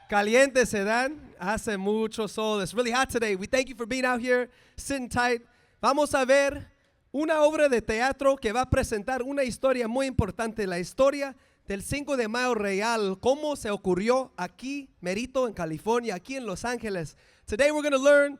Caliente se dan, hace mucho sol. It's really hot today. We thank you for being out here, sitting tight. Vamos a ver una obra de teatro que va a presentar una historia muy importante, la historia del 5 de Mayo real, cómo se ocurrió aquí, merito, en California, aquí en Los Ángeles. Today we're going to learn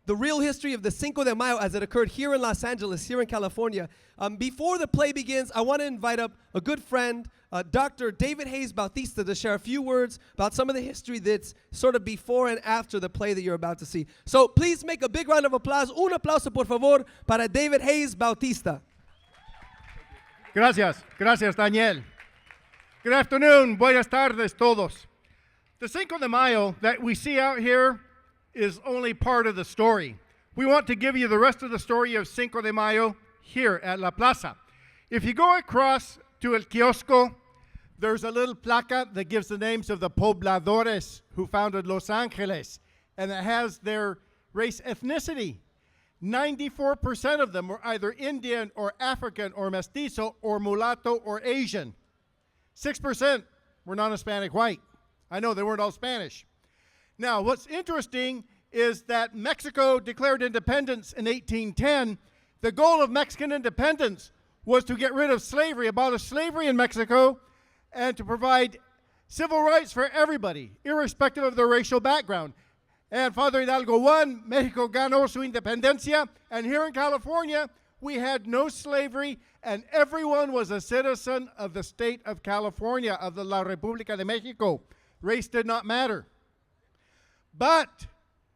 the real history of the Cinco de Mayo as it occurred here in Los Angeles, here in California. Before the play begins, I want to invite up a good friend, Dr. David Hayes Bautista, to share a few words about some of the history that's sort of before and after the play that you're about to see. So please make a big round of applause. Un aplauso, por favor, para David Hayes Bautista. Gracias, Daniel. Good afternoon, buenas tardes todos. The Cinco de Mayo that we see out here is only part of the story. We want to give you the rest of the story of Cinco de Mayo here at La Plaza. If you go across to El Kiosco, there's a little placa that gives the names of the pobladores who founded Los Angeles, and it has their race ethnicity. 94% of them were either Indian or African or mestizo or mulatto or Asian. 6% were non-Hispanic white. I know they weren't all Spanish. Now, what's interesting is that Mexico declared independence in 1810. The goal of Mexican independence was to get rid of slavery, abolish slavery in Mexico, and to provide civil rights for everybody, irrespective of their racial background. And Father Hidalgo won, Mexico ganó su independencia, and here in California, we had no slavery, and everyone was a citizen of the state of California, of the La República de México. Race did not matter. But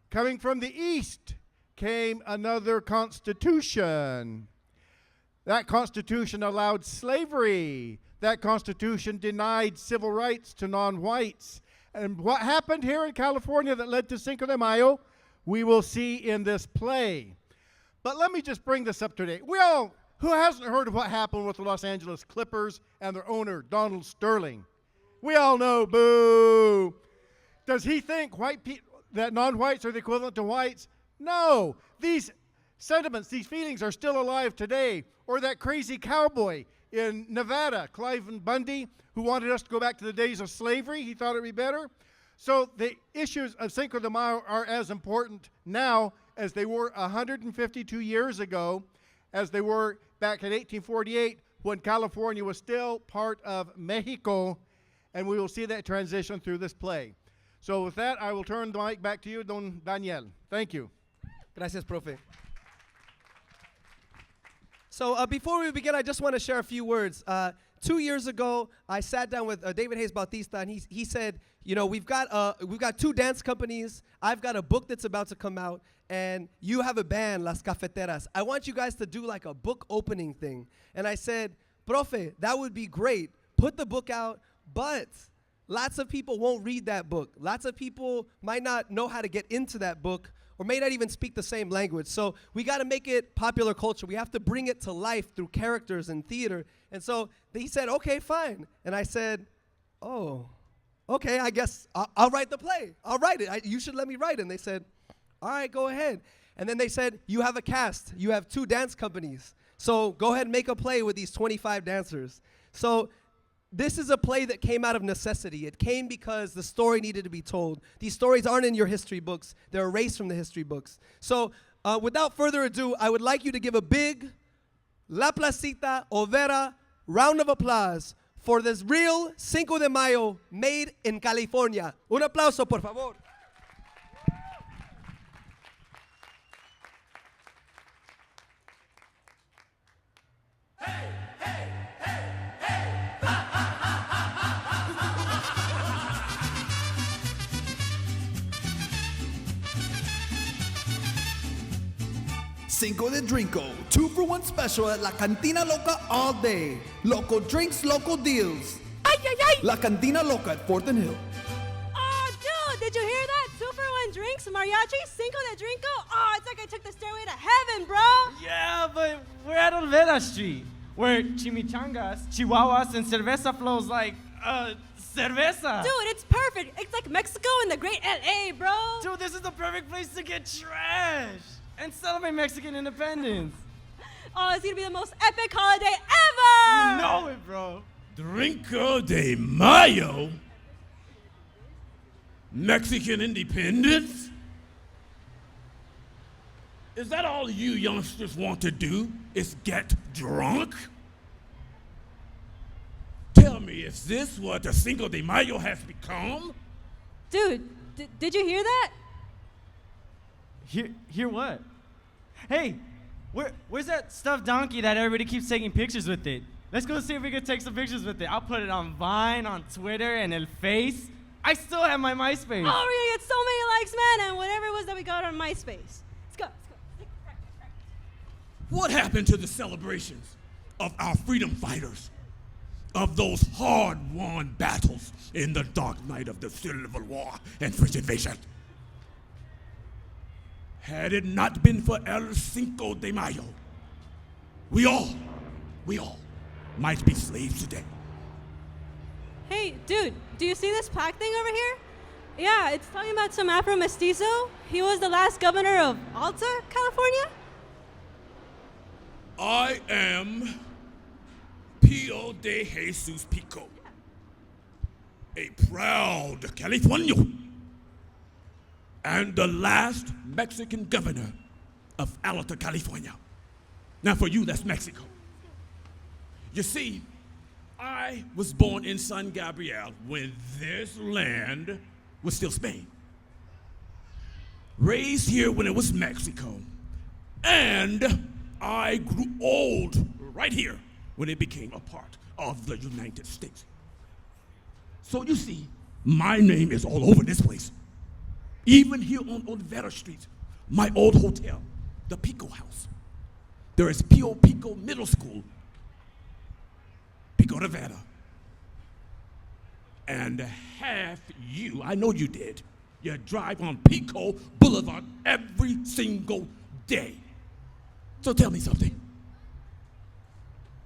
coming from the east came another constitution. That constitution allowed slavery. That constitution denied civil rights to non-whites. And what happened here in California that led to Cinco de Mayo, we will see in this play. But let me just bring this up today. Who hasn't heard of what happened with the Los Angeles Clippers and their owner, Donald Sterling? We all know, boo. Does he think that non-whites are the equivalent to whites? No. These sentiments, these feelings are still alive today. Or that crazy cowboy in Nevada, Clive Bundy, who wanted us to go back to the days of slavery. He thought it would be better. So the issues of Cinco de Mayo are as important now as they were 152 years ago, as they were back in 1848 when California was still part of Mexico. And we will see that transition through this play. So with that, I will turn the mic back to you, Don Daniel. Thank you. Gracias, Profe. So before we begin, I just want to share a few words. 2 years ago, I sat down with David Hayes Bautista, and he said, you know, we've got 2 dance companies. I've got a book that's about to come out, and you have a band, Las Cafeteras. I want you guys to do like a book opening thing. And I said, Profe, that would be great. Put the book out, but lots of people won't read that book. Lots of people might not know how to get into that book or may not even speak the same language. So we got to make it popular culture. We have to bring it to life through characters and theater. And so he said, okay, fine. And I said, oh, okay, I guess I'll write the play. I'll write it. You should let me write it. And they said, all right, go ahead. And then they said, you have a cast. You have 2 dance companies. So go ahead and make a play with these 25 dancers. So this is a play that came out of necessity. It came because the story needed to be told. These stories aren't in your history books. They're erased from the history books. So without further ado, I would like you to give a big La Placita Overa round of applause for this real Cinco de Mayo made in California. Un aplauso, por favor. Cinco de Drinko, 2-for-1 special at La Cantina Loca all day. Local drinks, local deals. Ay, ay, ay! La Cantina Loca at 4th and Hill. Oh, dude, did you hear that? 2-for-1 drinks, mariachi, Cinco de Drinko. Oh, it's like I took the stairway to heaven, bro. Yeah, but we're at Olvera Street, where chimichangas, chihuahuas, and cerveza flows like, cerveza. Dude, it's perfect. It's like Mexico and the great LA, bro. Dude, this is the perfect place to get trashed and celebrate Mexican independence. Oh, it's gonna be the most epic holiday ever! You know it, bro. Cinco de Mayo? Mexican independence? Is that all you youngsters want to do, is get drunk? Tell me, is this what the Cinco de Mayo has become? Dude, did you hear that? Hear what? Hey, where's that stuffed donkey that everybody keeps taking pictures with it? Let's go see if we can take some pictures with it. I'll put it on Vine, on Twitter, and El Face. I still have my MySpace. Oh, we're gonna get so many likes, man, and whatever it was that we got on MySpace. Let's go. What happened to the celebrations of our freedom fighters? Of those hard-won battles in the dark night of the Civil War and French invasion? Had it not been for El Cinco de Mayo, we all might be slaves today. Hey, dude, do you see this plaque thing over here? Yeah, it's talking about some Afro mestizo. He was the last governor of Alta, California. I am Pio de Jesus Pico, a proud Californian, and the last Mexican governor of Alta, California. Now for you, that's Mexico. You see, I was born in San Gabriel when this land was still Spain. Raised here when it was Mexico, and I grew old right here when it became a part of the United States. So you see, my name is all over this place. Even here on Vera Street, my old hotel, the Pico House. There is Pio Pico Middle School, Pico de Vera. And half you, I know you did, you drive on Pico Boulevard every single day. So tell me something.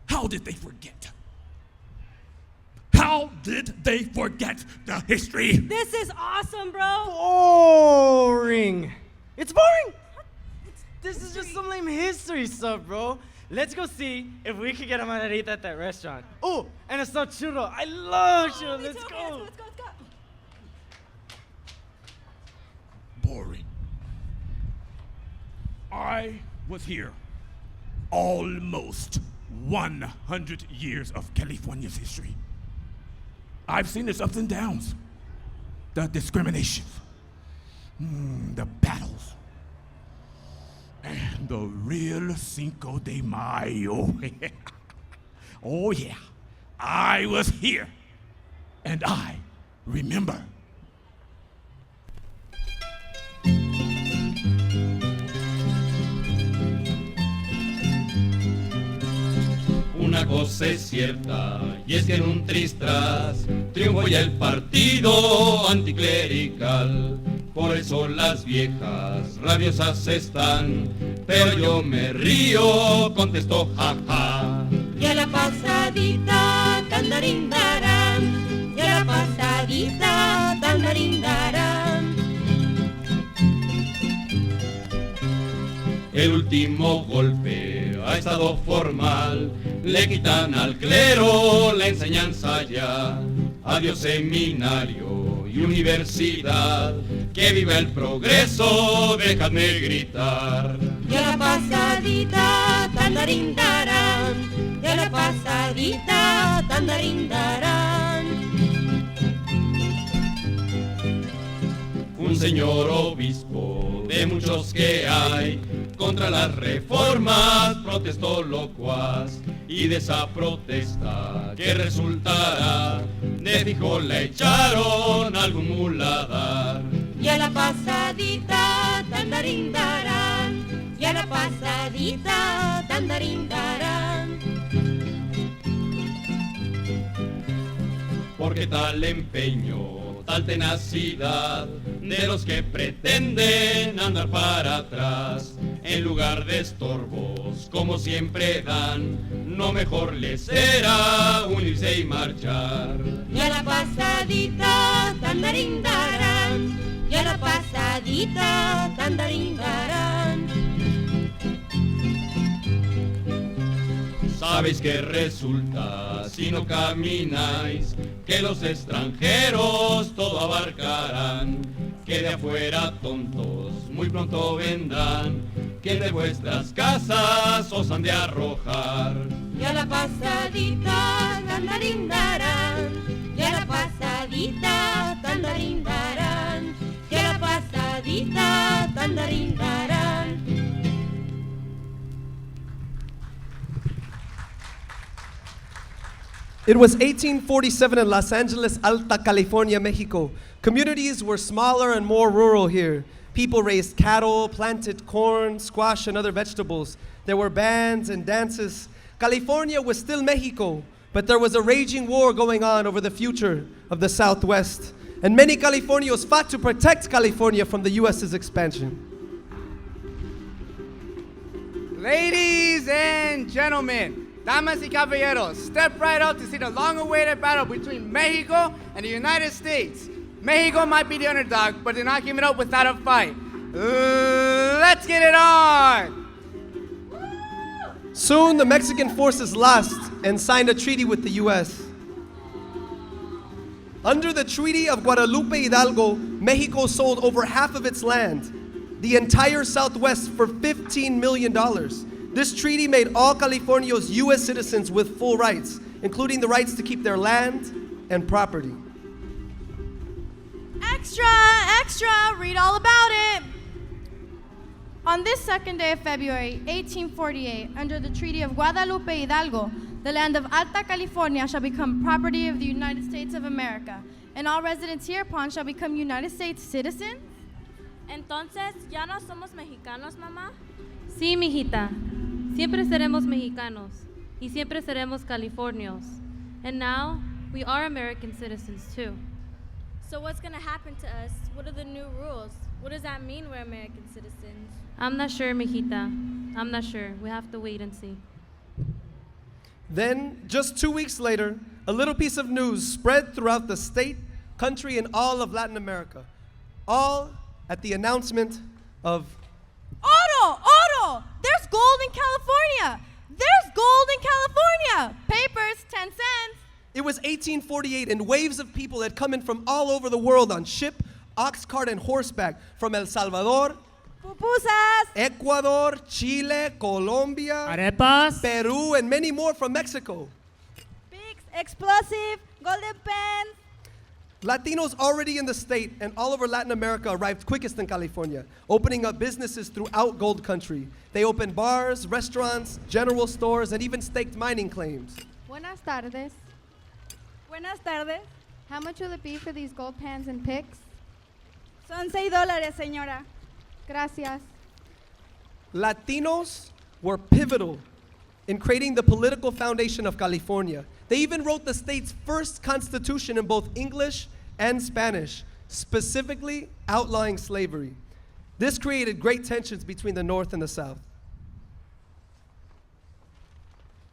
How did they forget? How did they forget the history? This is awesome, bro. Boring. It's boring. This is just some lame history stuff, bro. Let's go see if we can get a margarita at that restaurant. Oh, and a stuffed churro. I love churro. Me Let's too. go. Okay, let's go. Boring. I was here almost 100 years of California's history. I've seen its ups and downs, the discrimination, the battles, and the real Cinco de Mayo. Oh yeah, I was here, and I remember. Una cosa es cierta, y es que en un tristras triunfó ya el partido anticlerical. Por eso las viejas rabiosas están, pero yo me río, contestó jaja. Y a la pasadita, tandarindarán, y a la pasadita, tandarindarán. El último golpe ha estado formal, le quitan al clero la enseñanza ya. Adiós seminario y universidad, que viva el progreso, déjame gritar. Y a la pasadita, tandarindarán, y a la pasadita, tandarindarán. Un señor obispo de muchos que hay, contra las reformas protestó locuaz, y de esa protesta que resultará, de fijo la echaron algún muladar. Y a la pasadita, tandarindarán, y a la pasadita, tandarindarán. Porque tal empeño, tal tenacidad, de los que pretenden andar para atrás, en lugar de estorbos, como siempre dan, no mejor les será unirse y marchar. Y a la pasadita, tandarindarán, y a la pasadita, tandarindarán. Sabéis que resulta, si no camináis, que los extranjeros todo abarcarán, que de afuera tontos muy pronto vendrán, que de vuestras casas os han de arrojar. Y a la pasadita, tandarindarán. Y a la pasadita, tandarindarán. Y a la pasadita, tandarindarán. It was 1847 in Los Angeles, Alta California, Mexico. Communities were smaller and more rural here. People raised cattle, planted corn, squash, and other vegetables. There were bands and dances. California was still Mexico, but there was a raging war going on over the future of the Southwest. And many Californios fought to protect California from the U.S.'s expansion. Ladies and gentlemen, damas y caballeros, step right up to see the long-awaited battle between Mexico and the United States. Mexico might be the underdog, but they're not giving up without a fight. Let's get it on! Soon, the Mexican forces lost and signed a treaty with the U.S. Under the Treaty of Guadalupe Hidalgo, Mexico sold over half of its land, the entire Southwest, for $15 million. This treaty made all Californios U.S. citizens with full rights, including the rights to keep their land and property. Extra, extra, read all about it. On this second day of February, 1848, under the Treaty of Guadalupe Hidalgo, the land of Alta California shall become property of the United States of America, and all residents hereupon shall become United States citizens. Entonces, ¿ya no somos mexicanos, mamá? Sí, mijita. Siempre seremos mexicanos y siempre seremos californios. And now, we are American citizens too. So what's going to happen to us? What are the new rules? What does that mean we're American citizens? I'm not sure, mijita. I'm not sure. We have to wait and see. Then, just 2 weeks later, a little piece of news spread throughout the state, country, and all of Latin America. All at the announcement of Otto! There's gold in California! There's gold in California! Papers, 10 cents. It was 1848, and waves of people had come in from all over the world on ship, ox cart, and horseback, from El Salvador, Pupusas, Ecuador, Chile, Colombia, Arepas. Peru, and many more from Mexico. Bigs, explosive, golden pens. Latinos already in the state and all over Latin America arrived quickest in California, opening up businesses throughout Gold Country. They opened bars, restaurants, general stores, and even staked mining claims. Buenas tardes. Buenas tardes. How much will it be for these gold pans and picks? Son $6, señora. Gracias. Latinos were pivotal in creating the political foundation of California. They even wrote the state's first constitution in both English and Spanish, specifically outlawing slavery. This created great tensions between the North and the South.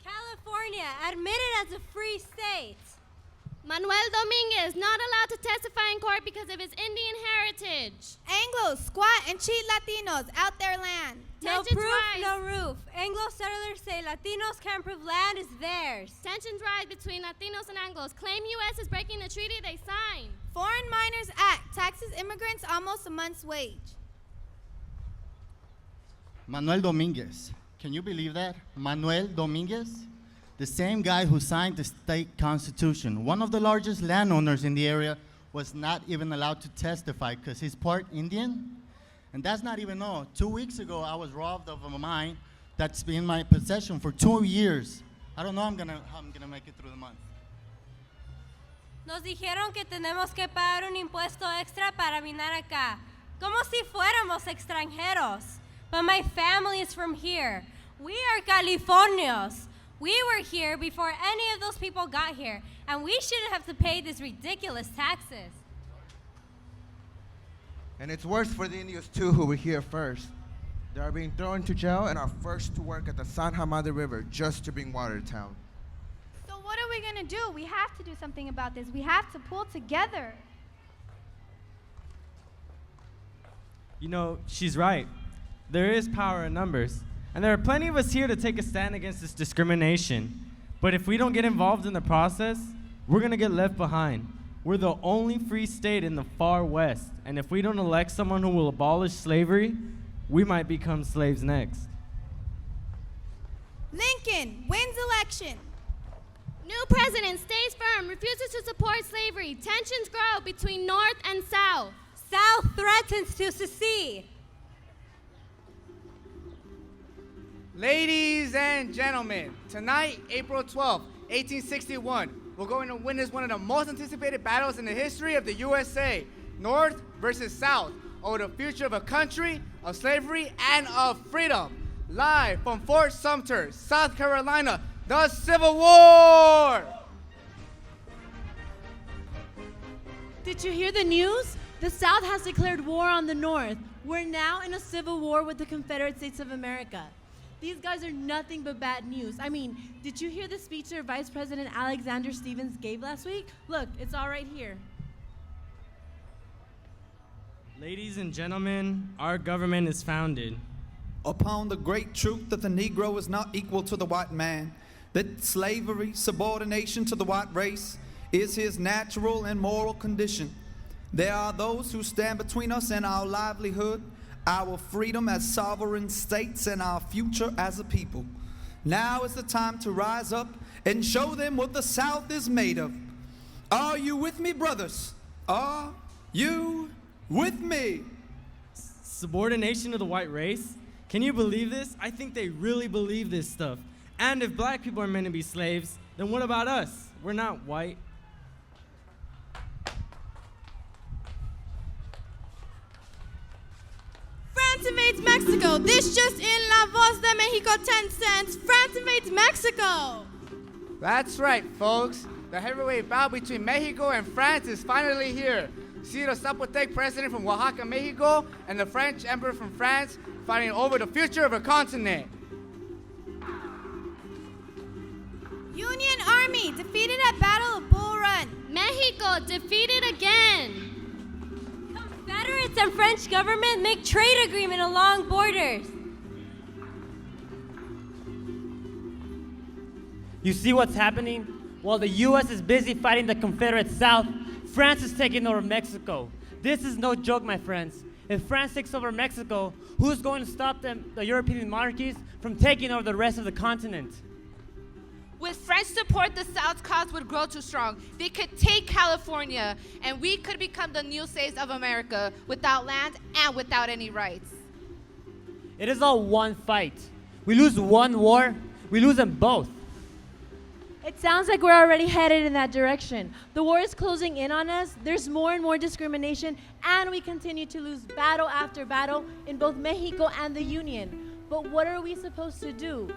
California, admitted as a free state. Manuel Dominguez, not allowed to testify in court because of his Indian heritage. Anglos, squat, and cheat Latinos out their land. No Tensions proof, rise. no roof. Anglo settlers say Latinos can't prove land is theirs. Tensions rise between Latinos and Anglos. Claim U.S. is breaking the treaty they signed. Foreign Miners Act taxes immigrants almost a month's wage. Manuel Dominguez. Can you believe that? Manuel Dominguez? The same guy who signed the state constitution. One of the largest landowners in the area was not even allowed to testify because he's part Indian. And that's not even all. 2 weeks ago, I was robbed of a mine that's been in my possession for 2 years. I don't know how I'm gonna make it through the month. Nos dijeron que tenemos que pagar un impuesto extra para minar acá, como si fuéramos extranjeros. But my family is from here. We are Californios. We were here before any of those people got here, and we shouldn't have to pay these ridiculous taxes. And it's worse for the Indios too, who were here first. They are being thrown to jail and are forced to work at the San Hamada River just to bring water to town. So what are we gonna do? We have to do something about this. We have to pull together. You know, she's right. There is power in numbers. And there are plenty of us here to take a stand against this discrimination. But if we don't get involved in the process, we're gonna get left behind. We're the only free state in the far west, and if we don't elect someone who will abolish slavery, we might become slaves next. Lincoln wins election. New president stays firm, refuses to support slavery. Tensions grow between North and South. South threatens to secede. Ladies and gentlemen, tonight, April 12th, 1861, we're going to witness one of the most anticipated battles in the history of the USA, North versus South, over the future of a country, of slavery, and of freedom. Live from Fort Sumter, South Carolina, the Civil War! Did you hear the news? The South has declared war on the North. We're now in a civil war with the Confederate States of America. These guys are nothing but bad news. I mean, did you hear the speech their Vice President Alexander Stephens gave last week? Look, it's all right here. Ladies and gentlemen, our government is founded upon the great truth that the Negro is not equal to the white man, that slavery, subordination to the white race, is his natural and moral condition. There are those who stand between us and our livelihood, our freedom as sovereign states, and our future as a people. Now is the time to rise up and show them what the South is made of. Are you with me, brothers? Are you with me? subordination to the white race. Can you believe this? I think they really believe this stuff. And if black people are meant to be slaves, then what about us? We're not white. France invades Mexico. This just in, La Voz de Mexico 10 cents. France invades Mexico. That's right, folks. The heavyweight bout between Mexico and France is finally here. See the Zapotec president from Oaxaca, Mexico, and the French emperor from France fighting over the future of a continent. Union Army defeated at Battle of Bull Run. Mexico defeated again. Confederates and French government make trade agreement along borders. You see what's happening? While the U.S. is busy fighting the Confederate South, France is taking over Mexico. This is no joke, my friends. If France takes over Mexico, who's going to stop them, the European monarchies, from taking over the rest of the continent? With French support, the South's cause would grow too strong. They could take California, and we could become the new slaves of America without land and without any rights. It is all one fight. We lose one war, we lose them both. It sounds like we're already headed in that direction. The war is closing in on us, there's more and more discrimination, and we continue to lose battle after battle in both Mexico and the Union. But what are we supposed to do?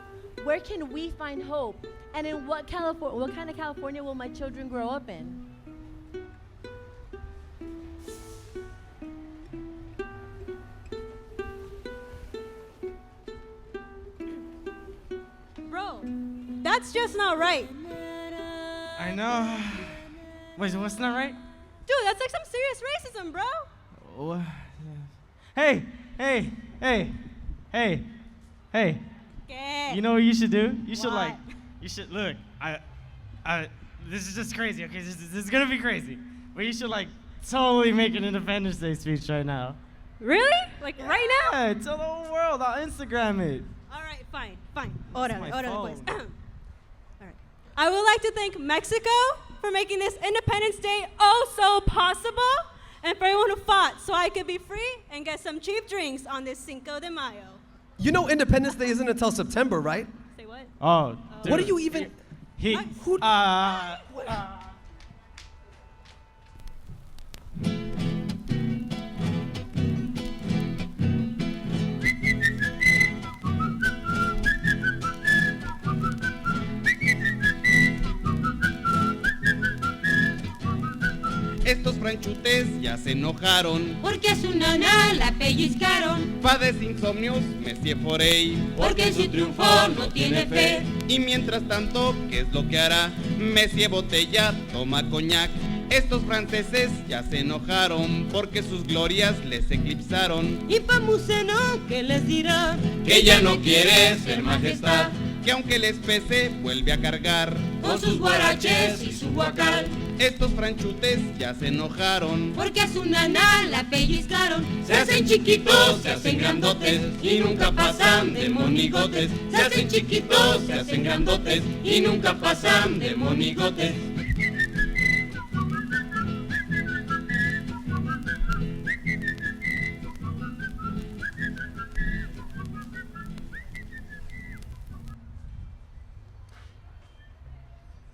Where can we find hope? And in what kind of California will my children grow up in? Bro, that's just not right. I know. Wait, what's not right? Dude, that's like some serious racism, bro. Oh, hey. ¿Qué? You know what you should do? You should What? look, this is just crazy, okay? This is gonna be crazy. But you should totally make an Independence Day speech right now. Really? Like right now? Yeah, tell the whole world. I'll Instagram it. All right, fine. That's my Órale, phone. pues. All right. I would like to thank Mexico for making this Independence Day oh so possible, and for everyone who fought so I could be free and get some cheap drinks on this Cinco de Mayo. You know Independence Day isn't until September, right? Say what? Oh, What dude. do you even... Estos franchutes ya se enojaron porque a su nana la pellizcaron, padece insomnios Monsieur Forey porque en su triunfo no tiene fe. Y mientras tanto, ¿qué es lo que hará? Monsieur Botella toma coñac Estos franceses ya se enojaron porque sus glorias les eclipsaron. Y Pamuceno, ¿qué les dirá? Que ya no quiere ser majestad, Que aunque les pese, vuelve a cargar Con sus guaraches y su guacal. Estos franchutes ya se enojaron Porque a su naná la pellizcaron. se hacen chiquitos, se hacen grandotes y nunca pasan de monigotes. Se hacen chiquitos, se hacen grandotes y nunca pasan de monigotes.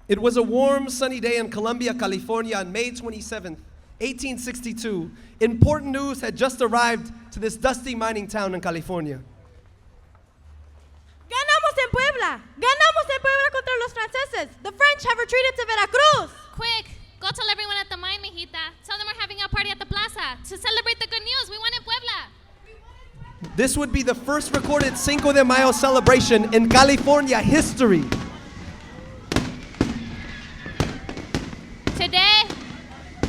It was a warm, sunny day in Columbia, California on May 27th, 1862. Important news had just arrived to this dusty mining town in California. ¡Ganamos en Puebla! ¡Ganamos en Puebla contra los franceses! The French have retreated to Veracruz! Quick, go tell everyone at the mine, mijita. Tell them we're having a party at the plaza to celebrate the good news. We won in Puebla. This would be the first recorded Cinco de Mayo celebration in California history. Today,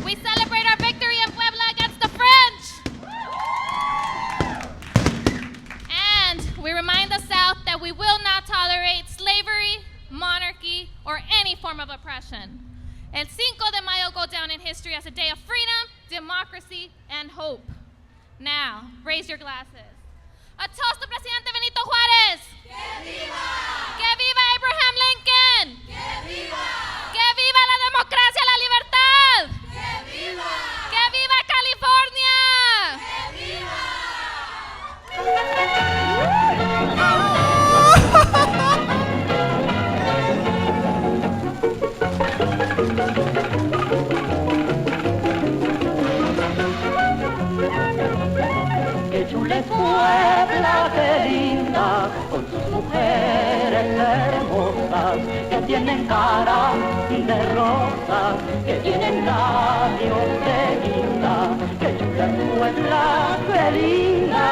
we celebrate our victory in Puebla against the French. And we remind the South that we will not tolerate slavery, monarchy, or any form of oppression. El Cinco de Mayo go down in history as a day of freedom, democracy, and hope. Now, raise your glasses. A toast to Presidente Benito Juárez. ¡Que viva! ¡Que viva Abraham Lincoln! ¡Que viva! ¡Que viva la democracia y la libertad! ¡Que viva! ¡Que viva California! Qué chula es Puebla, qué linda, con sus mujeres hermosas, que tienen cara de rosas, que tienen labios de guinda. Qué chula es Puebla, qué linda,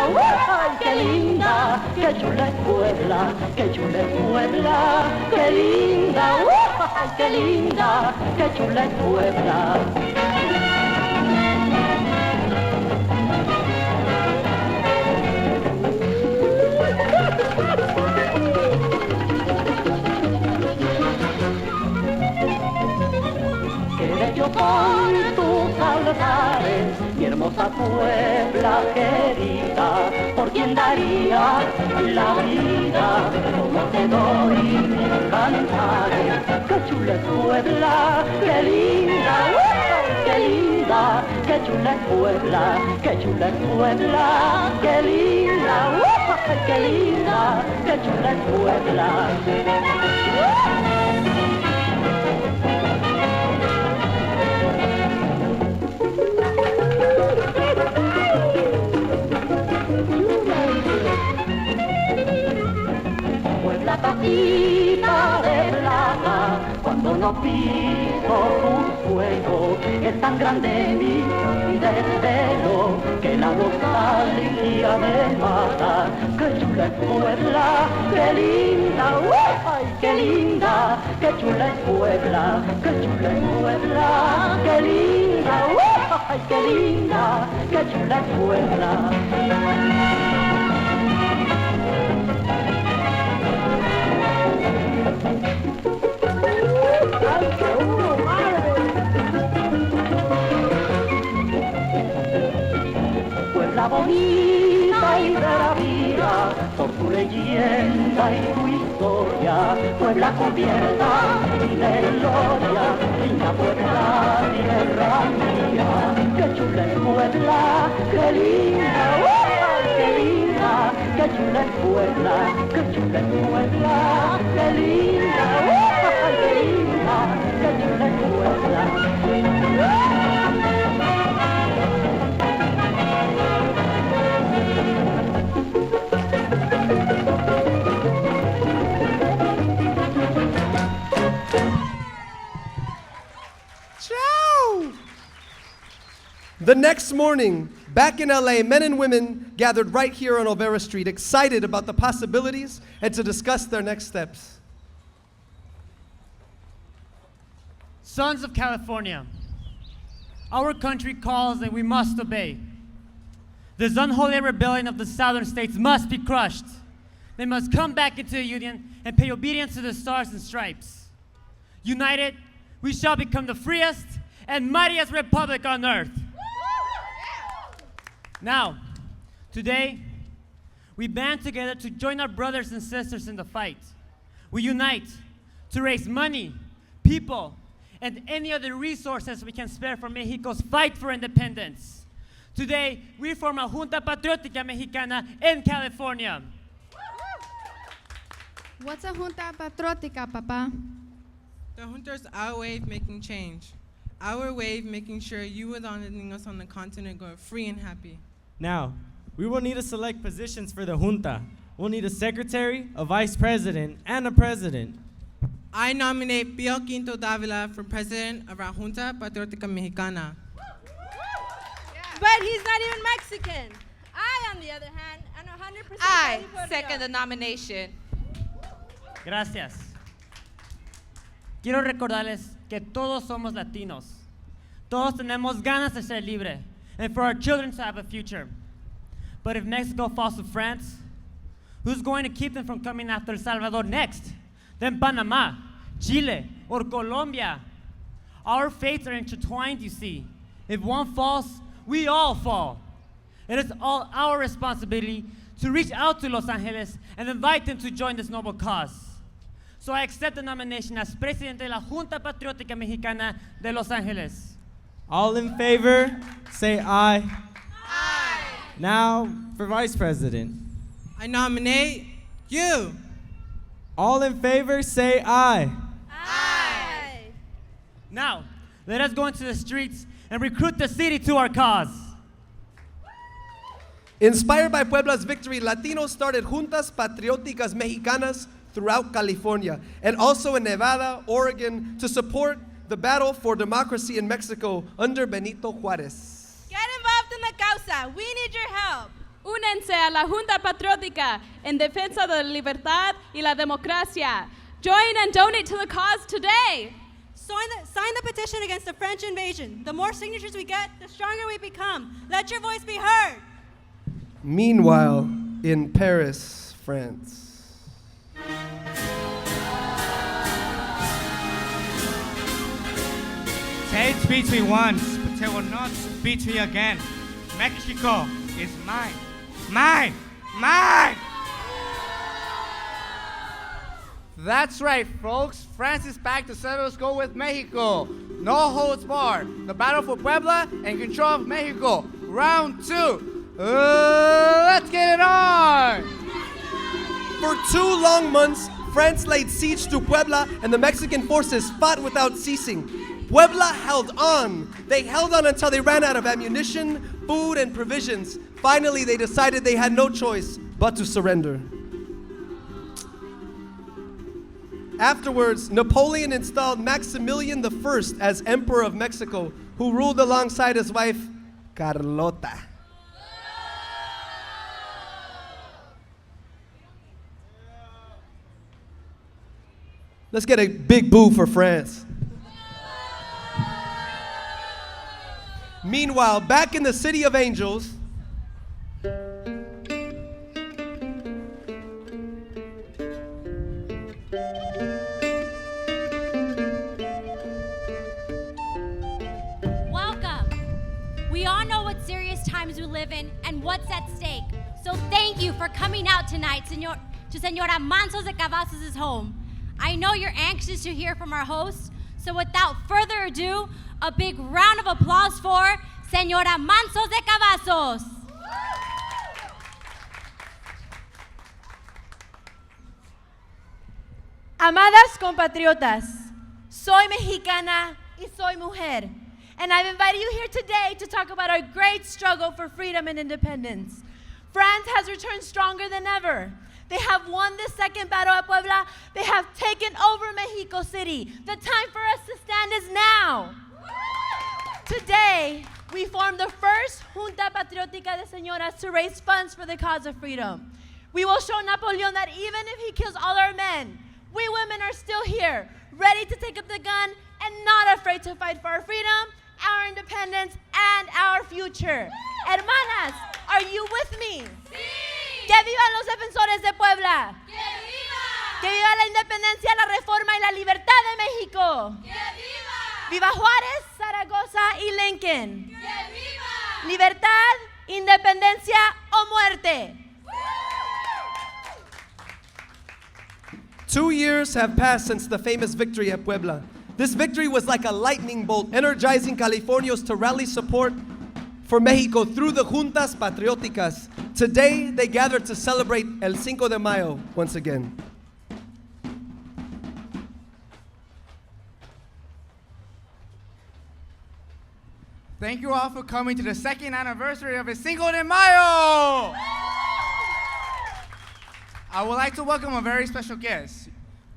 ¡ay, qué linda! Qué chula es Puebla, qué chula es Puebla, qué linda, ¡ay, qué linda! Qué chula es Puebla. Yo con tus altares, mi hermosa Puebla querida, por quien daría la vida, como te doy mis cantares. Qué chula es Puebla, qué linda, qué linda, qué chula es Puebla, qué chula es Puebla, qué linda, qué linda, qué chula es Puebla. La tacita de plata, cuando no piso un suelo, es tan grande mi desvelo que la nostalgia me mata. Qué chula es Puebla, qué linda, ay, qué linda, qué chula es Puebla, qué chula es Puebla, qué linda, ay, qué linda, qué chula es Puebla. Puebla bonita y de la vida, por tu leyenda y tu historia, Puebla cubierta de gloria, linda Puebla, tierra mía. Qué chula es Puebla, qué linda, qué linda, qué chula es Puebla, qué chula es Puebla, qué linda, qué linda, qué chula es Puebla. The next morning, back in LA, men and women gathered right here on Olvera Street, excited about the possibilities and to discuss their next steps. Sons of California, Our country calls and we must obey. This unholy rebellion of the southern states must be crushed. They must come back into the Union and pay obedience to the stars and stripes. United, we shall become the freest and mightiest republic on earth. Now, today, we band together to join our brothers and sisters in the fight. We unite to raise money, people, and any other resources we can spare for Mexico's fight for independence. Today, we form a Junta Patriótica Mexicana in California. What's a Junta Patriótica, Papa? The Junta is our way of making change. Our way of making sure you and us on the continent go free and happy. Now, we will need to select positions for the junta. We'll need a secretary, a vice president, and a president. I nominate Pio Quinto Davila for president of our Junta Patriótica Mexicana. But he's not even Mexican. I, on the other hand, am 100% I California. second the nomination. Gracias. Quiero recordarles que todos somos latinos. Todos tenemos ganas de ser libre and for our children to have a future. But if Mexico falls to France, who's going to keep them from coming after El Salvador next? Then Panama, Chile, or Colombia. Our fates are intertwined, you see. If one falls, we all fall. It is all our responsibility to reach out to Los Angeles and invite them to join this noble cause. So I accept the nomination as Presidente de la Junta Patriótica Mexicana de Los Angeles. All in favor, say aye. Aye. Now for vice president. I nominate you. All in favor, say aye. Aye. Now, let us go into the streets and recruit the city to our cause. Inspired by Puebla's victory, Latinos started Juntas Patrióticas Mexicanas throughout California and also in Nevada, Oregon, to support the battle for democracy in Mexico under Benito Juárez. Get involved in the causa. We need your help. Únense a la Junta Patriótica en defensa de la libertad y la democracia. Join and donate to the cause today. Sign the petition against the French invasion. The more signatures we get, the stronger we become. Let your voice be heard. Meanwhile, in Paris, France. States beat me once, but they will not beat me again. Mexico is mine. Mine! Mine! That's right, folks. France is back to settle score with Mexico. No holds barred. The battle for Puebla and control of Mexico. Round 2. Let's get it on! For 2 long months, France laid siege to Puebla and the Mexican forces fought without ceasing. Puebla held on. They held on until they ran out of ammunition, food, and provisions. Finally, they decided they had no choice but to surrender. Afterwards, Napoleon installed Maximilian I as Emperor of Mexico, who ruled alongside his wife, Carlota. Let's get a big boo for France. Meanwhile, back in the City of Angels, Welcome. We all know what serious times we live in and what's at stake. So thank you for coming out tonight to Señora Mansos de Cavazos' home. I know you're anxious to hear from our host, so without further ado, a big round of applause for Señora Mansos de Cavazos. Amadas compatriotas, soy mexicana y soy mujer. And I've invited you here today to talk about our great struggle for freedom and independence. France has returned stronger than ever. They have won the second battle at Puebla. They have taken over Mexico City. The time for us to stand is now. Today, we formed the first Junta Patriótica de Señoras to raise funds for the cause of freedom. We will show Napoleon that even if he kills all our men, we women are still here, ready to take up the gun and not afraid to fight for our freedom our independence, and our future. Hermanas, are you with me? Sí. ¡Que vivan los defensores de Puebla! ¡Que viva! ¡Que viva la independencia, la reforma y la libertad de México! ¡Que viva! ¡Viva Juárez, Zaragoza y Lincoln! ¡Que viva! ¡Libertad, independencia o muerte! 2 years have passed since the famous victory at Puebla. This victory was like a lightning bolt, energizing Californios to rally support for Mexico through the Juntas Patrióticas. Today, they gathered to celebrate El Cinco de Mayo once again. Thank you all for coming to the second anniversary of el Cinco de Mayo! I would like to welcome a very special guest,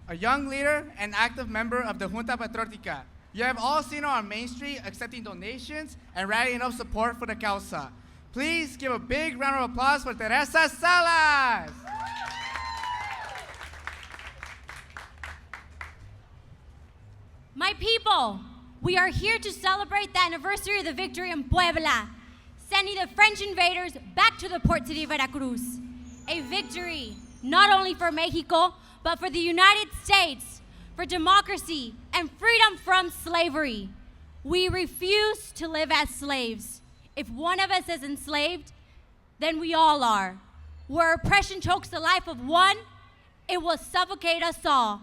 a young leader and active member of the Junta Patriótica. You have all seen her on Main Street accepting donations and rallying up support for the causa. Please give a big round of applause for Teresa Salas! My people, we are here to celebrate the anniversary of the victory in Puebla, sending the French invaders back to the port city of Veracruz. A victory not only for Mexico, but for the United States, for democracy and freedom from slavery. We refuse to live as slaves. If one of us is enslaved, then we all are. Where oppression chokes the life of one, it will suffocate us all.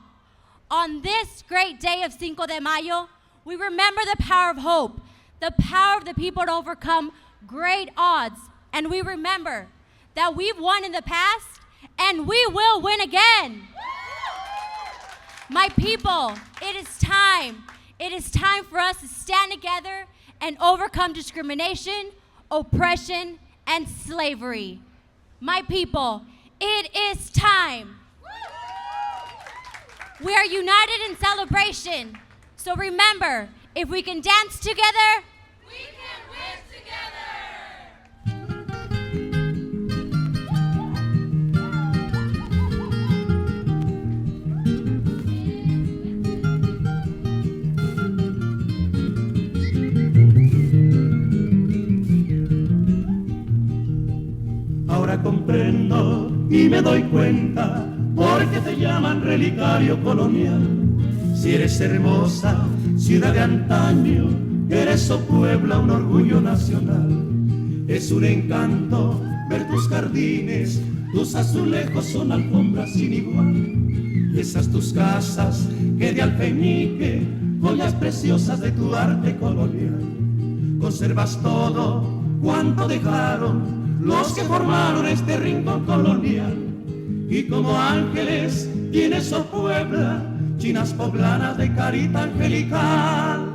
On this great day of Cinco de Mayo, we remember the power of hope, the power of the people to overcome great odds, and we remember that we've won in the past and we will win again. My people, it is time. It is time for us to stand together and overcome discrimination, oppression, and slavery. My people, it is time. We are united in celebration. So remember, if we can dance together, we can win Ahora comprendo y me doy cuenta por qué te llaman relicario colonial. Si eres hermosa, ciudad de antaño, eres, oh Puebla, un orgullo nacional. Es un encanto ver tus jardines, tus azulejos son alfombras sin igual. Esas tus casas que de alfeñique, joyas preciosas de tu arte colonial. Conservas todo cuanto dejaron los que formaron este rincón colonial. Y como ángeles tienes, oh Puebla, chinas poblanas de carita angelical.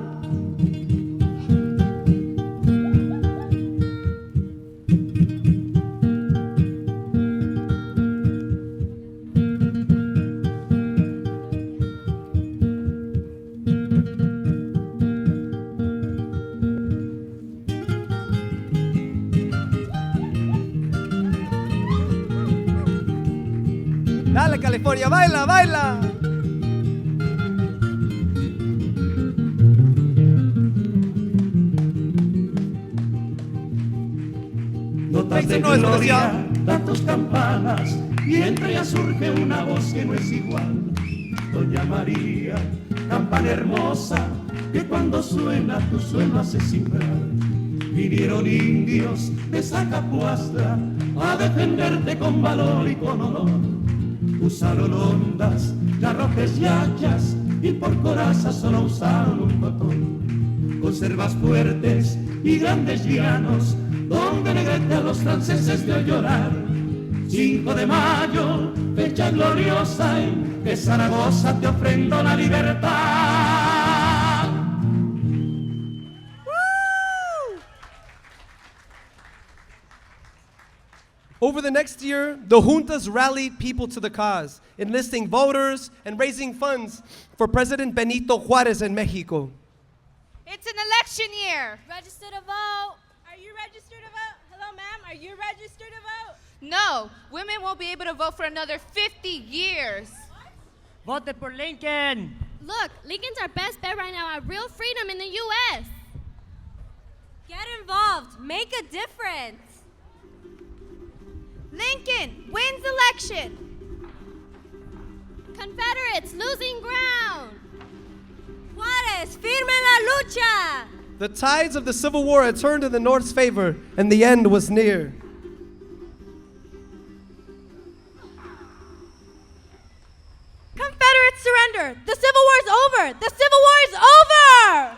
Dale, California, baila, baila. Notas de gloria, dan tus campanas, y entre ellas surge una voz que no es igual. Doña María, campana hermosa, que cuando suena tu suelo hace cimbrar. Vinieron indios de Zacapuastra a defenderte con valor y con honor. Usaron ondas, garrotes y hachas, y por coraza solo usaron un botón. Conservas fuertes y grandes llanos, donde negrete a los franceses de llorar. 5 de mayo, fecha gloriosa en que Zaragoza te ofrendó la libertad. Over the next year, the juntas rallied people to the cause, enlisting voters and raising funds for President Benito Juárez in Mexico. It's an election year. Register to vote. Are you registered to vote? Hello, ma'am. Are you registered to vote? No, women won't be able to vote for another 50 years. Vote por Lincoln. Look, Lincoln's our best bet right now at real freedom in the U.S. Get involved. Make a difference. Lincoln wins election. Confederates losing ground. Juárez, firme la lucha. The tides of the Civil War had turned in the North's favor, and the end was near. Confederates surrender. The Civil War is over. The Civil War is over.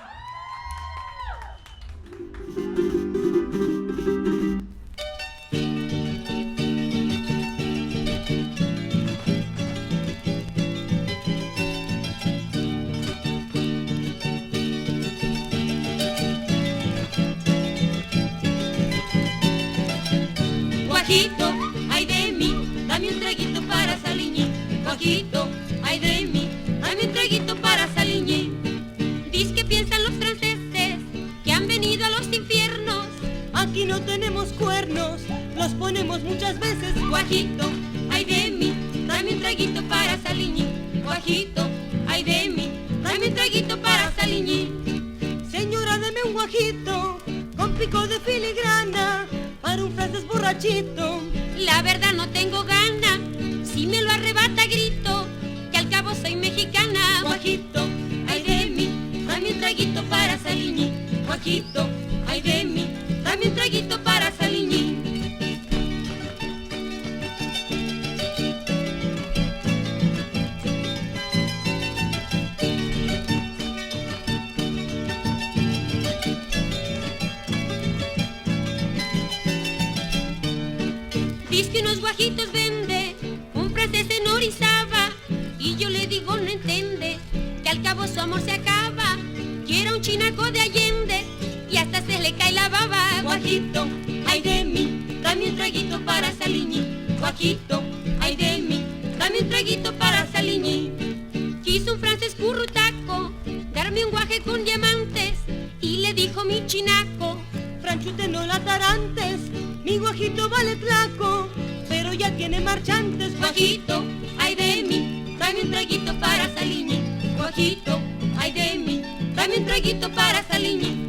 Guajito, ay de mí, dame un traguito para Saliñí. Guajito, ay de mí, dame un traguito para Saliñí. Diz que piensan los franceses que han venido a los infiernos. Aquí no tenemos cuernos, los ponemos muchas veces. Guajito, ay de mí, dame un traguito para Saliñí. Guajito, ay de mí, dame un traguito para Saliñí. Señora, deme un guajito con pico de filigrana para un francés borrachito. La verdad no tengo gana, si me lo arrebata grito, que al cabo soy mexicana. Guajito, ay de mí, dame un traguito para Saliñí. Guajito, ay de mí, dame un traguito para Saliñí. Dice que unos guajitos vende un francés en Orizaba, y yo le digo no entiende, que al cabo su amor se acaba. Quiero un chinaco de Allende y hasta se le cae la baba. Guajito, ay de mí, dame un traguito para Saliñí. Guajito, ay de mí, dame un traguito para Saliñí. Quiso un francés currutaco darme un guaje con diamantes, y le dijo mi chinaco: franchute no la tarantes, mi guajito vale tlaco, pero ya tiene marchantes. Guajito, ay de mí, dame un traguito para Saliñí. Guajito, ay de mí, dame un traguito para Saliñí.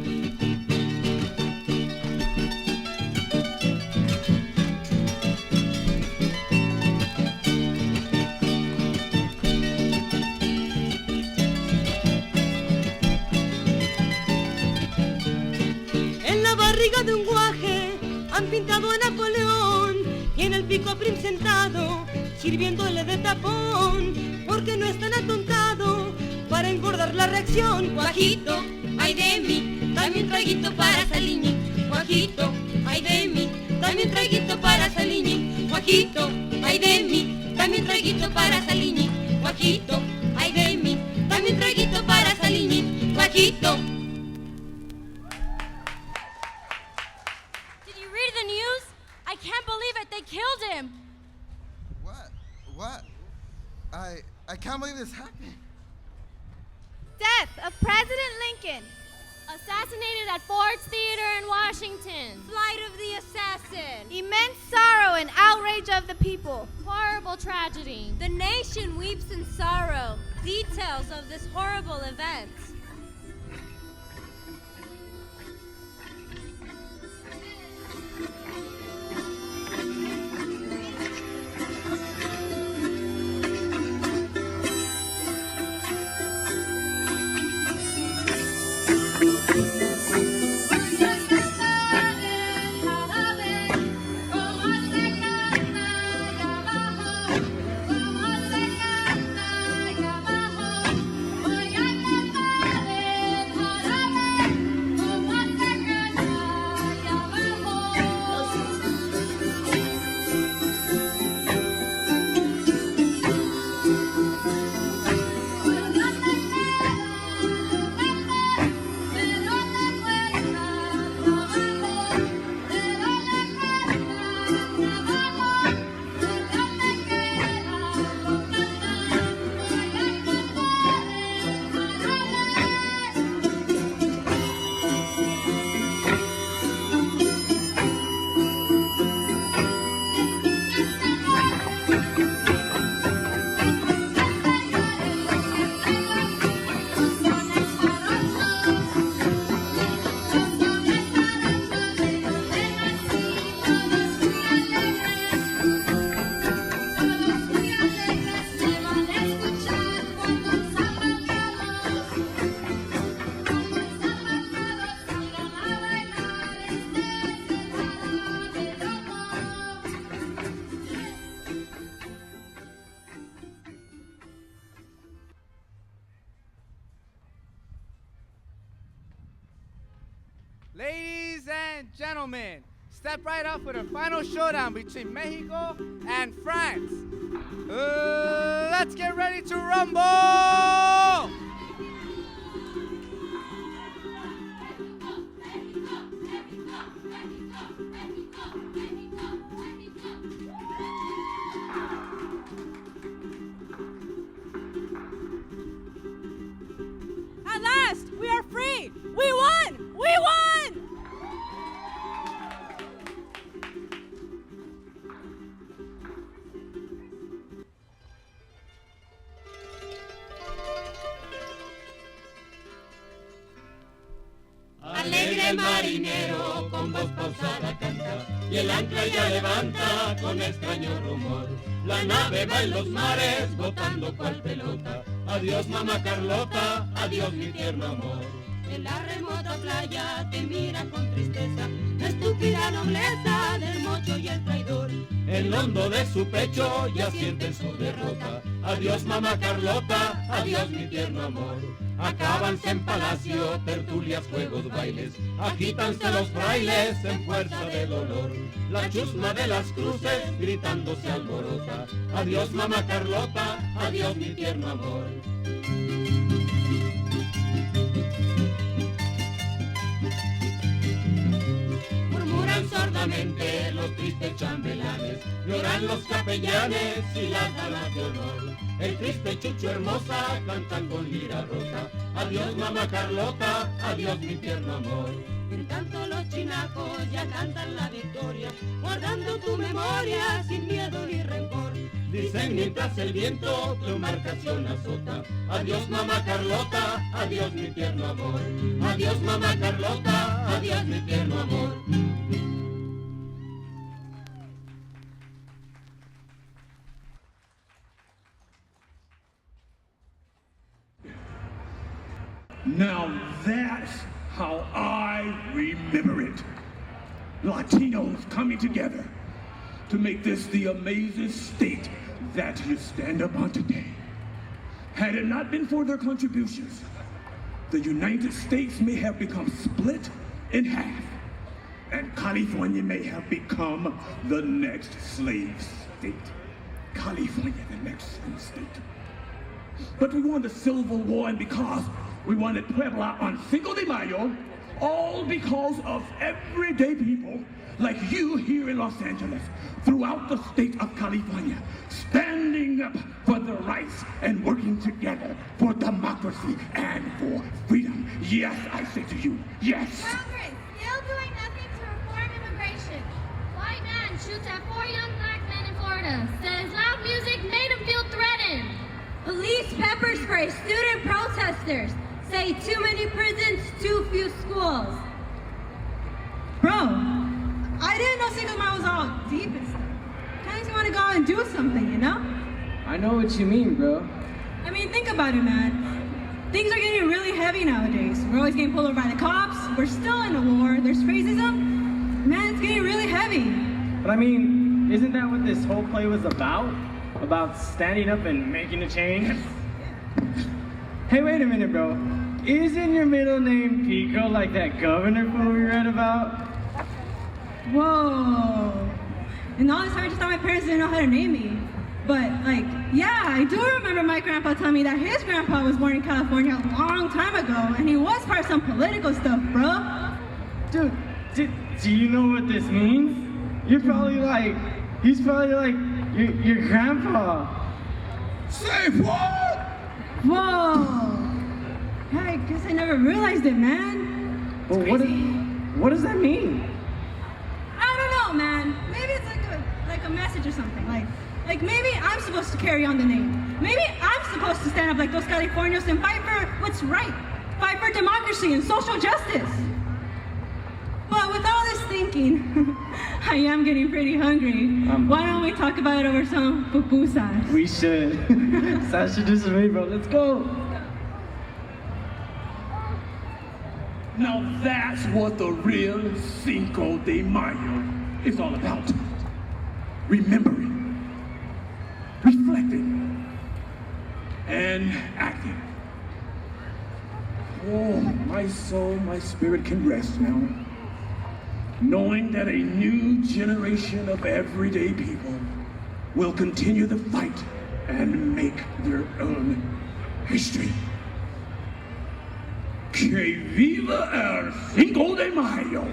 En la barriga de un guaje han pintado a Napoleón, y en el pico a Prim sentado, sirviéndole de tapón, porque no es tan atontado para engordar la reacción. Guajito, ay de mí, dame un traguito para Saliñí. Guajito, ay de mí, dame un traguito para Saliñí. Guajito, ay de mí, dame un traguito para Saliñí. Guajito, ay de mí, dame un traguito para Saliñí. Guajito. Did you read the news? I can't believe it. They killed him. What? I can't believe this happened. Death of President Lincoln. Assassinated at Ford's Theater in Washington. Flight of the assassin. Immense sorrow and outrage of the people. Horrible tragedy. The nation weeps in sorrow. Details of this horrible event. gentlemen, step right up for the final showdown between Mexico and France. Let's get ready to rumble! At last, we are free. We won. We won. Alegre el marinero con voz pausada canta, y el ancla ya levanta con extraño rumor. La nave va en los mares botando cual pelota. Adiós mamá Carlota, adiós mi tierno amor. En la remota playa te mira con tristeza la estúpida nobleza del mocho y el traidor. En lo hondo de su pecho ya sienten su derrota. Adiós mamá Carlota, adiós mi tierno amor. Acábanse en palacio, tertulias, juegos, bailes. Agítanse los frailes en fuerza de dolor. La chusma de las cruces gritando se alborota. Adiós mamá Carlota, adiós mi tierno amor. Murmuran sordamente los tristes chambelanes, lloran los capellanes y las damas de honor. El triste Chucho hermosa cantan con lira rota. Adiós mamá Carlota, adiós mi tierno amor. En tanto los chinacos ya cantan la victoria, guardando tu memoria sin miedo ni rencor. Dicen mientras el viento tu embarcación azota. Adiós mamá Carlota, adiós mi tierno amor. Adiós mamá Carlota, adiós mi tierno amor. Now that's how I remember it. Latinos coming together to make this the amazing state that you stand up on today. Had it not been for their contributions, the United States may have become split in half, and California may have become the next slave state. California, the next slave state. But we won the Civil War, and because we wanted Puebla on Cinco de Mayo, all because of everyday people like you here in Los Angeles, throughout the state of California, standing up for the rights and working together for democracy and for freedom. Yes, I say to you, yes. Congress still doing nothing to reform immigration. White man shoots at 4 young black men in Florida. Says loud music made him feel threatened. Police pepper spray student protesters. Say too many prisons, too few schools. Bro, I didn't know Cinco de Mayo was all deep and stuff. Kind of makes me want to go out and do something, you know? I know what you mean, bro. I mean, think about it, man. Things are getting really heavy nowadays. We're always getting pulled over by the cops. We're still in a war. There's racism. Man, it's getting really heavy. But I mean, isn't that what this whole play was about? About standing up and making a change? Hey, wait a minute, bro. Isn't your middle name Pico like that governor fool we read about? Whoa. And all this time I just thought my parents didn't know how to name me. But, like, yeah, I do remember my grandpa telling me that his grandpa was born in California a long time ago, and he was part of some political stuff, bro. Dude, do you know what this means? He's probably like your grandpa. Say what? Whoa. Yeah, I guess I never realized it, man. Well, what does that mean? I don't know, man. Maybe it's like a message or something. Like maybe I'm supposed to carry on the name. Maybe I'm supposed to stand up like those Californios and fight for what's right. Fight for democracy and social justice. But with all this thinking, I am getting pretty hungry. Why don't we talk about it over some pupusas? We should. Sounds should do some me, bro. Let's go. Now that's what the real Cinco de Mayo is all about. Remembering, reflecting, and acting. Oh, my soul, my spirit can rest now. knowing that a new generation of everyday people will continue the fight and make their own history. Que viva el Cinco de Mayo!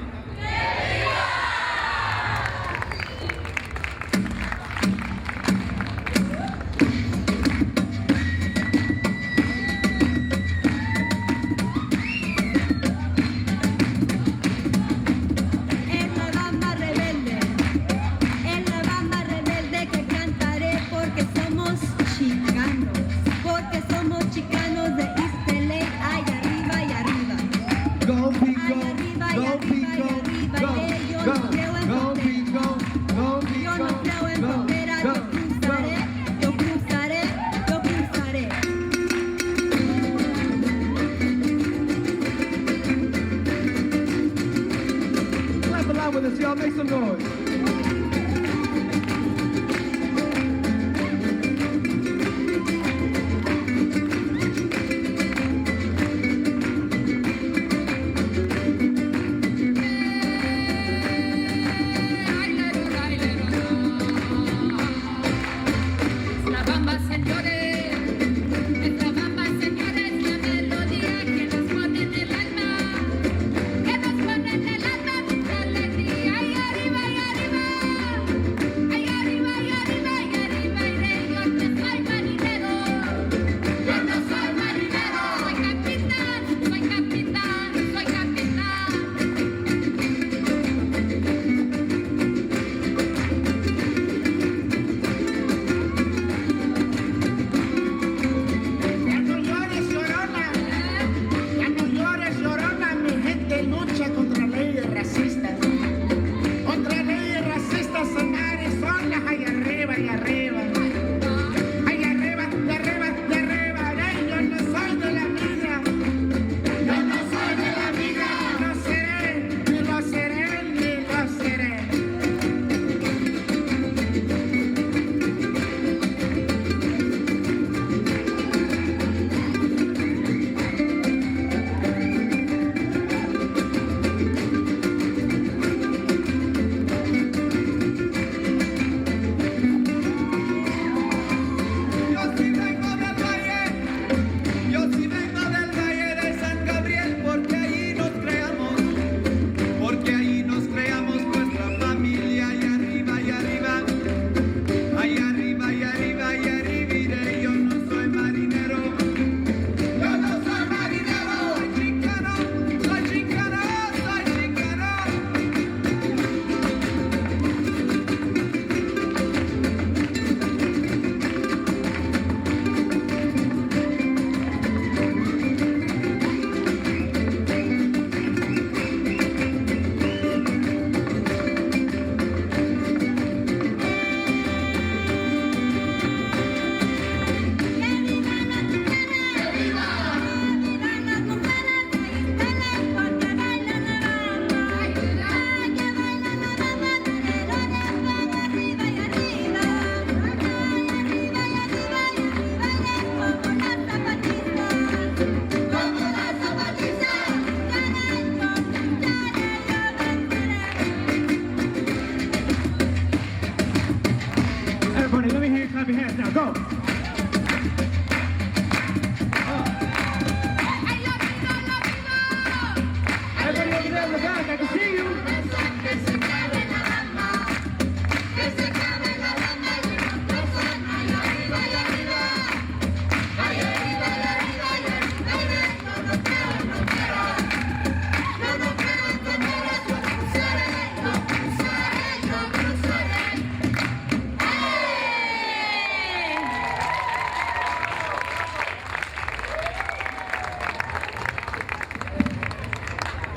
Y'all make some noise.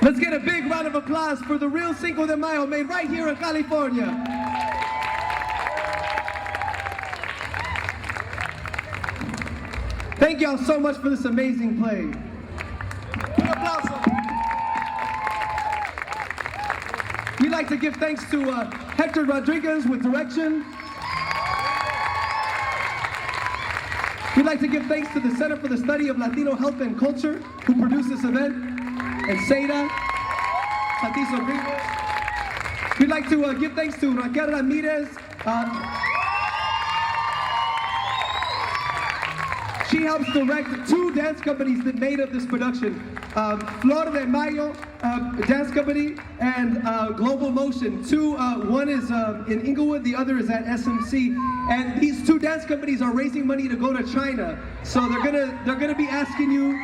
Let's get a big round of applause for the real Cinco de Mayo made right here in California. Thank y'all so much for this amazing play. Un aplauso. We'd like to give thanks to Hector Rodriguez with direction. We'd like to give thanks to the Center for the Study of Latino Health and Culture, who produced this event, and Seda, Satiso Gringo. We'd like to give thanks to Raquel Ramirez. She helps direct 2 dance companies that made up this production. Flor de Mayo Dance Company and Global Motion. One is in Inglewood, the other is at SMC. And these 2 dance companies are raising money to go to China. So they're gonna be asking you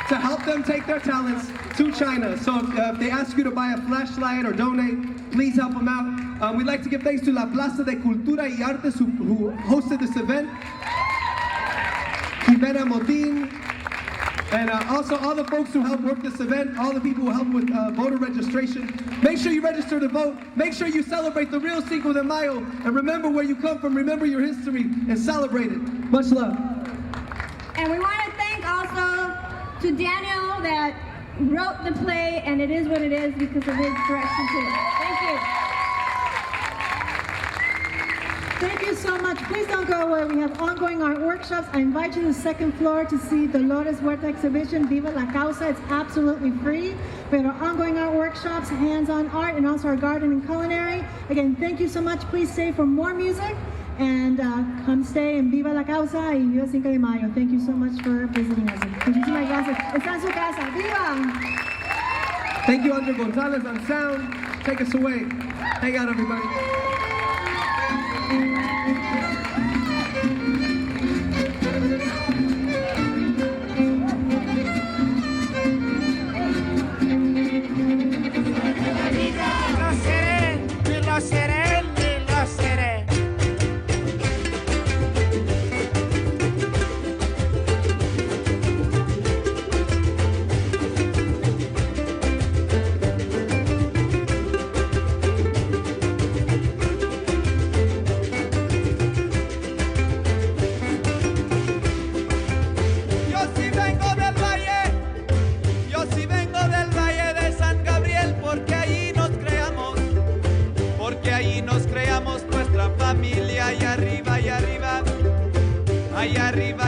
to help them take their talents to China. So if they ask you to buy a flashlight or donate, please help them out. We'd like to give thanks to La Plaza de Cultura y Artes who hosted this event. Jimena Motin, and also all the folks who helped work this event, all the people who helped with voter registration. Make sure you register to vote. Make sure you celebrate the real Cinco de Mayo, and remember where you come from, remember your history, and celebrate it. Much love. And we want to thank also to Daniel that wrote the play, and it is what it is because of his direction to it. Thank you. Thank you so much. Please don't go away. We have ongoing art workshops. I invite you to the 2nd floor to see the Dolores Huerta exhibition, Viva la Causa. It's absolutely free. We have our ongoing art workshops, hands-on art, and also our garden and culinary. Again, thank you so much. Please stay for more music, and come stay and Viva la Causa y Viva Cinco de Mayo. Thank you so much for visiting us. Muchísimas gracias. Está en su casa. ¡Viva! Thank you, Andre Gonzalez on sound. Take us away. Hang out, everybody. Lo seré. Allá arriba,